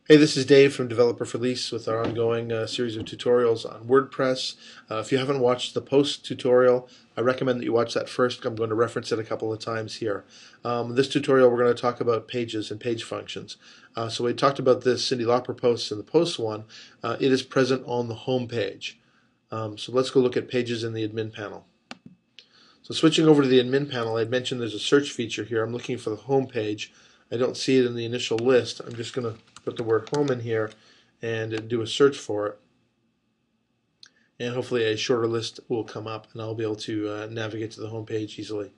Hey, this is Dave from Developer for Lease with our ongoing series of tutorials on WordPress. If you haven't watched the post tutorial, I recommend that you watch that first. I'm going to reference it a couple of times here. This tutorial we're going to talk about pages and page functions. So we talked about this Cyndi Lauper posts in the post one. It is present on the home page. So let's go look at pages in the admin panel. So switching over to the admin panel, I had mentioned there's a search feature here. I'm looking for the home page. I don't see it in the initial list. I'm just going to put the word home in here and do a search for it. And hopefully a shorter list will come up and I'll be able to navigate to the home page easily.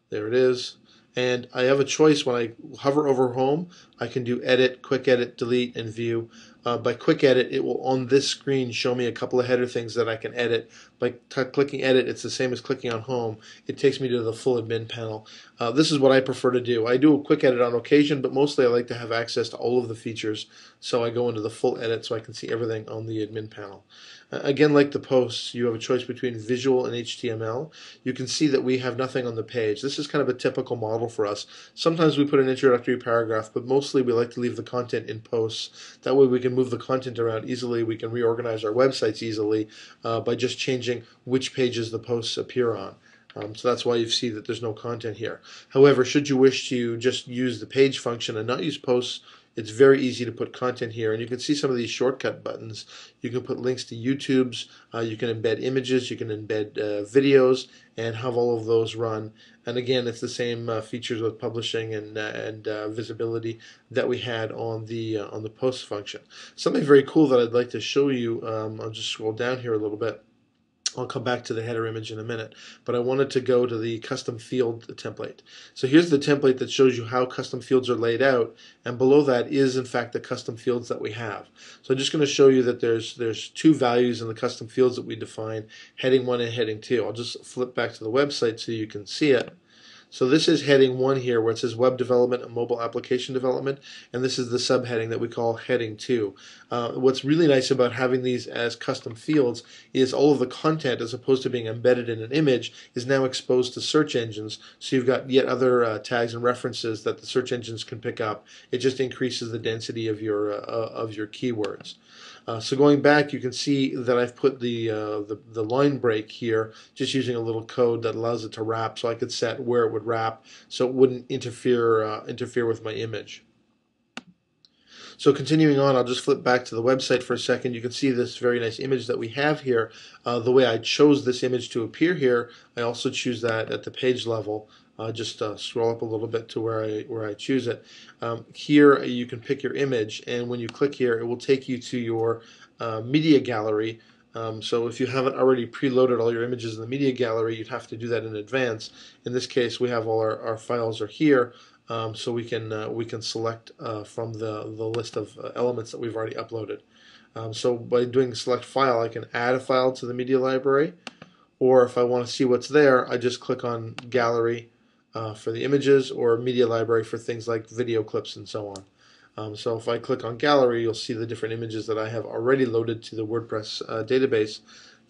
There it is. And I have a choice when I hover over home. I can do edit, quick edit, delete, and view. By quick edit, it will on this screen show me a couple of header things that I can edit. By clicking edit, it's the same as clicking on home. It takes me to the full admin panel. This is what I prefer to do. I do a quick edit on occasion, but mostly I like to have access to all of the features. So I go into the full edit so I can see everything on the admin panel. Again, like the posts, you have a choice between visual and HTML. You can see that we have nothing on the page. This is kind of a typical model for us. Sometimes we put an introductory paragraph, but mostly we like to leave the content in posts. That way we can move the content around easily. We can reorganize our websites easily by just changing which pages the posts appear on. So that's why you see that there's no content here. However, should you wish to just use the page function and not use posts, it's very easy to put content here, and you can see some of these shortcut buttons. You can put links to YouTube's, you can embed images, you can embed videos, and have all of those run. And again, it's the same features with publishing and visibility that we had on the post function. Something very cool that I'd like to show you. I'll just scroll down here a little bit. I'll come back to the header image in a minute, but I wanted to go to the custom field template. So here's the template that shows you how custom fields are laid out, and below that is in fact the custom fields that we have. So I'm just going to show you that there's two values in the custom fields that we define, heading 1 and heading 2. I'll just flip back to the website so you can see it. So this is heading 1 here where it says web development and mobile application development, and this is the subheading that we call heading 2. What's really nice about having these as custom fields is all of the content, as opposed to being embedded in an image, is now exposed to search engines, so you've got yet other tags and references that the search engines can pick up. It just increases the density of your keywords. So going back, you can see that I've put the line break here, just using a little code that allows it to wrap, so I could set where it would wrap, so it wouldn't interfere with my image. So continuing on, I'll just flip back to the website for a second. You can see this very nice image that we have here. The way I chose this image to appear here, I also choose that at the page level. Just scroll up a little bit to where I choose it. Here you can pick your image, and when you click here, it will take you to your media gallery. So if you haven't already preloaded all your images in the media gallery, you'd have to do that in advance. In this case, we have all our files are here, so we can select from the list of elements that we've already uploaded. So by doing select file, I can add a file to the media library, or if I want to see what's there, I just click on gallery for the images, or media library for things like video clips and so on. So if I click on gallery, you'll see the different images that I have already loaded to the WordPress database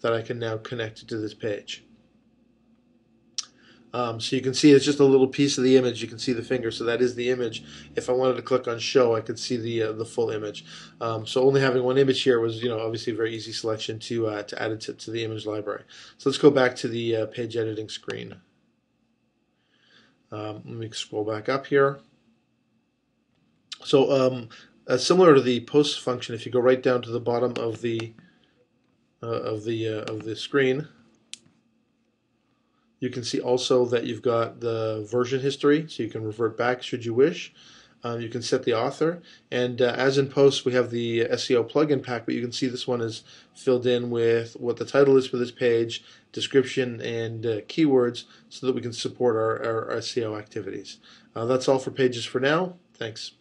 that I can now connect to this page. So you can see it's just a little piece of the image. You can see the finger, so that is the image. If I wanted to click on show, I could see the full image. So only having one image here was, obviously a very easy selection to add it to the image library. So let's go back to the page editing screen. Let me scroll back up here. So similar to the post function, if you go right down to the bottom of the screen, you can see also that you've got the version history, so you can revert back should you wish. You can set the author, and as in posts, we have the SEO plugin pack, but you can see this one is filled in with what the title is for this page, description, and keywords, so that we can support our SEO activities. That's all for pages for now. Thanks.